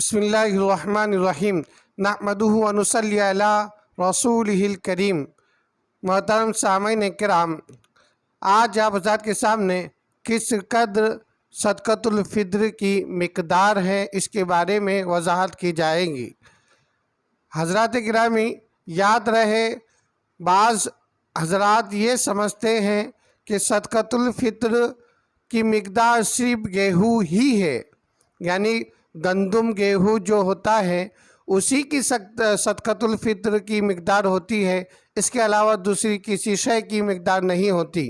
بسم اللہ الرحمن الرحیم نحمدہ و نصلی علی رسولہ الکریم۔ محترم سامعین کرام، آج آپ حضرات کے سامنے کس قدر صدقۃ الفطر کی مقدار ہے اس کے بارے میں وضاحت کی جائے گی۔ حضرات گرامی، یاد رہے، بعض حضرات یہ سمجھتے ہیں کہ صدقۃ الفطر کی مقدار صرف گیہوں ہی ہے، یعنی گندم گیہوں جو ہوتا ہے اسی کی صدقۃ الفطر کی مقدار ہوتی ہے، اس کے علاوہ دوسری کسی شے کی مقدار نہیں ہوتی۔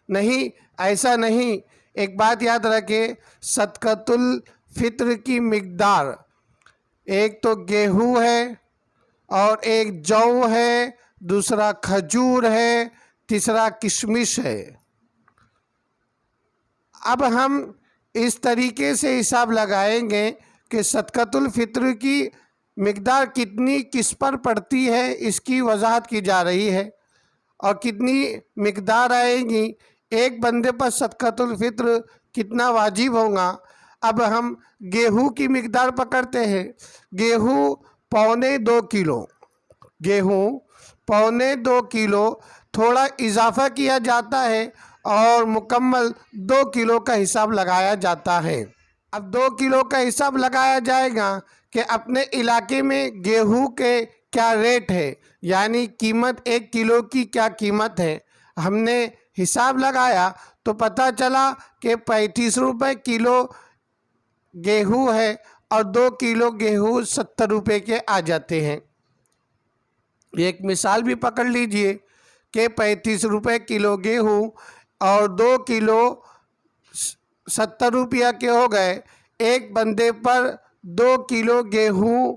نہیں، ایسا نہیں۔ ایک بات یاد رکھیں، صدقۃ الفطر کی مقدار ایک تو گیہوں ہے، اور ایک جو ہے، دوسرا کھجور ہے، تیسرا کشمش ہے۔ اب ہم اس طریقے سے حساب لگائیں گے کہ صدقۃ الفطر کی مقدار کتنی کس پر پڑتی ہے، اس کی وضاحت کی جا رہی ہے، اور کتنی مقدار آئے گی، ایک بندے پر صدقۃ الفطر کتنا واجب ہوگا۔ اب ہم گیہوں کی مقدار پکڑتے ہیں۔ گیہوں 2.25 کلو، گیہوں 2.25 کلو، تھوڑا اضافہ کیا جاتا ہے اور مکمل 2 کلو کا حساب لگایا جاتا ہے۔ اب 2 کلو کا حساب لگایا جائے گا کہ اپنے علاقے میں گیہوں کے کیا ریٹ ہے، یعنی قیمت 1 کلو کی کیا قیمت ہے۔ ہم نے حساب لگایا تو پتہ چلا کہ 35 روپے کلو گیہوں ہے، اور 2 کلو گیہوں 70 روپے کے آ جاتے ہیں۔ ایک مثال بھی پکڑ لیجئے کہ 35 روپے کلو گیہوں اور 2 کلو 70 روپیہ کے ہو گئے۔ ایک بندے پر 2 کلو گیہوں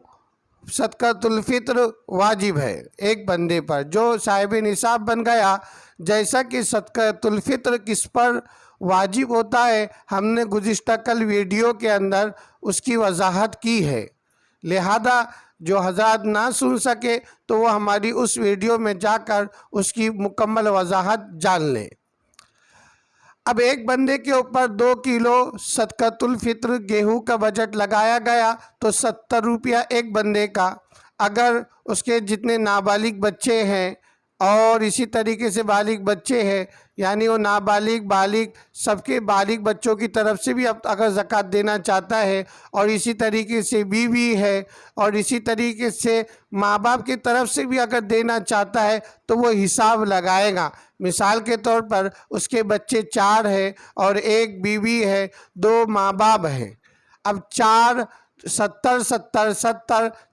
صدقۃ الفطر واجب ہے، ایک بندے پر جو صاحب نصاب بن گیا۔ جیسا کہ صدقۃ الفطر کس پر واجب ہوتا ہے، ہم نے گزشتہ کل ویڈیو کے اندر اس کی وضاحت کی ہے، لہذا جو حضرات نہ سن سکے تو وہ ہماری اس ویڈیو میں جا کر اس کی مکمل وضاحت جان لیں۔ اب ایک بندے کے اوپر 2 کلو صدقۃ الفطر گیہوں کا بجٹ لگایا گیا تو 70 روپیہ ایک بندے کا۔ اگر اس کے جتنے نابالغ بچے ہیں اور اسی طریقے سے بالغ بچے ہیں، یعنی وہ نابالغ بالغ سب کے بالغ بچوں کی طرف سے بھی اگر زکوٰۃ دینا چاہتا ہے، اور اسی طریقے سے بیوی ہے، اور اسی طریقے سے ماں باپ کی طرف سے بھی اگر دینا چاہتا ہے تو وہ حساب لگائے گا۔ مثال کے طور پر اس کے بچے 4 ہیں اور ایک بیوی ہے، 2 ماں باپ ہیں۔ اب 4 70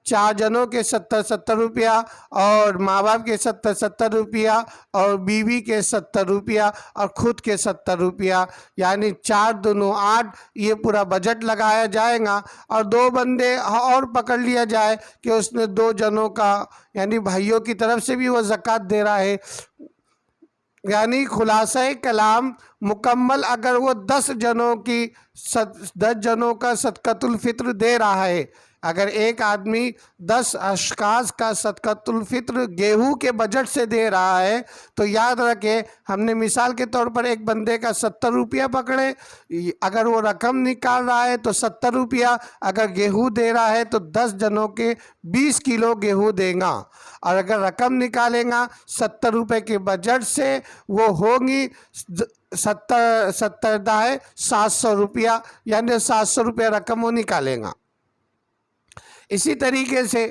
4 جنوں کے 70 روپیہ، اور ماں باپ کے 70 روپیہ، اور بیوی کے 70 روپیہ، اور خود کے 70 روپیہ، یعنی 4 دونوں 8، یہ پورا بجٹ لگایا جائے گا۔ اور 2 بندے اور پکڑ لیا جائے کہ اس نے 2 جنوں کا، یعنی بھائیوں کی طرف سے بھی وہ زکوٰۃ دے رہا ہے، یعنی خلاصہ کلام مکمل اگر وہ 10 جنوں کا صدقۃ الفطر دے رہا ہے، اگر ایک آدمی 10 اشخاص کا صدقۃ الفطر گیہوں کے بجٹ سے دے رہا ہے تو یاد رکھیں، ہم نے مثال کے طور پر ایک بندے کا 70 روپیہ پکڑے، اگر وہ رقم نکال رہا ہے تو 70 روپیہ، اگر گیہوں دے رہا ہے تو 10 جنوں کے 20 کلو گیہوں دے گا، اور اگر رقم نکالیں گا 70 روپے کے بجٹ سے، وہ ہوگی 70 دائیں 700 روپیہ، یعنی 700 روپیہ رقم وہ نکالے گا۔ اسی طریقے سے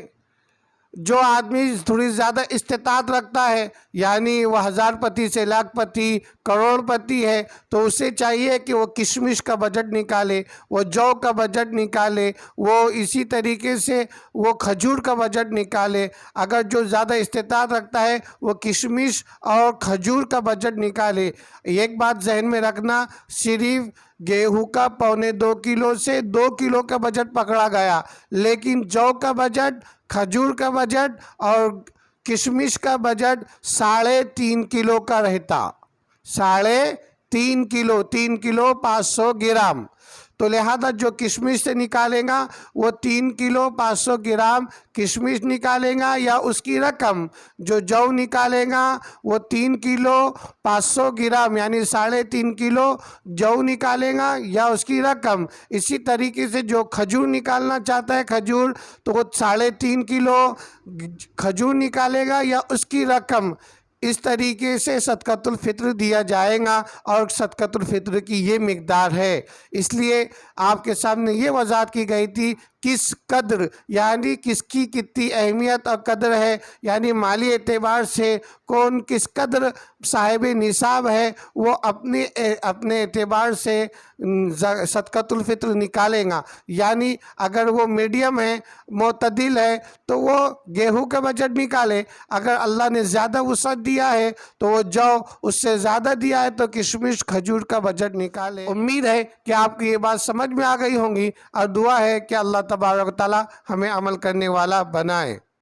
جو آدمی تھوڑی زیادہ استطاعت رکھتا ہے، یعنی وہ 1000 پتی سے لاکھ پتی، کروڑ پتی ہے، تو اسے چاہیے کہ وہ کشمش کا بجٹ نکالے، وہ جو کا بجٹ نکالے، وہ اسی طریقے سے وہ کھجور کا بجٹ نکالے۔ اگر جو زیادہ استطاعت رکھتا ہے وہ کشمش اور کھجور کا بجٹ نکالے۔ ایک بات ذہن میں رکھنا، صرف گیہوں کا 2.25 کلو سے 2 کلو کا بجٹ پکڑا گیا، لیکن جو کا بجٹ، کھجور کا بجٹ اور کشمش کا بجٹ 3.5 کلو کا رہتا۔ 3.5 کلو، 3 کلو 500 گرام، تو لہذا جو کشمش سے نکالے گا وہ 3 کلو 500 گرام کشمش نکالے گا، یا اس کی رقم جو جو نکالے گا وہ 3 کلو 500 گرام یعنی 3.5 کلو جو نکالے گا، یا اس کی رقم۔ اسی طریقے سے جو کھجور نکالنا چاہتا ہے کھجور، تو وہ 3.5 کلو کھجور نکالے گا یا اس کی رقم۔ اس طریقے سے صدقۃ الفطر دیا جائے گا، اور صدقۃ الفطر کی یہ مقدار ہے۔ اس لیے آپ کے سامنے یہ وضاحت کی گئی تھی کس قدر، یعنی کس کی کتنی اہمیت اور قدر ہے، یعنی مالی اعتبار سے کون کس قدر صاحب نصاب ہے، وہ اپنے اعتبار سے صدقۃ الفطر نکالے گا۔ یعنی اگر وہ میڈیم ہے، معتدل ہے، تو وہ گیہوں کا بجٹ نکالے۔ اگر اللہ نے زیادہ وسعت دیا ہے تو وہ جو اس سے زیادہ دیا ہے تو کشمش کھجور کا بجٹ نکالے۔ امید ہے کہ آپ کی یہ بات سمجھ میں آ گئی ہوں گی، اور دعا ہے کہ اللہ تبارک و تعالی ہمیں عمل کرنے والا بنائے۔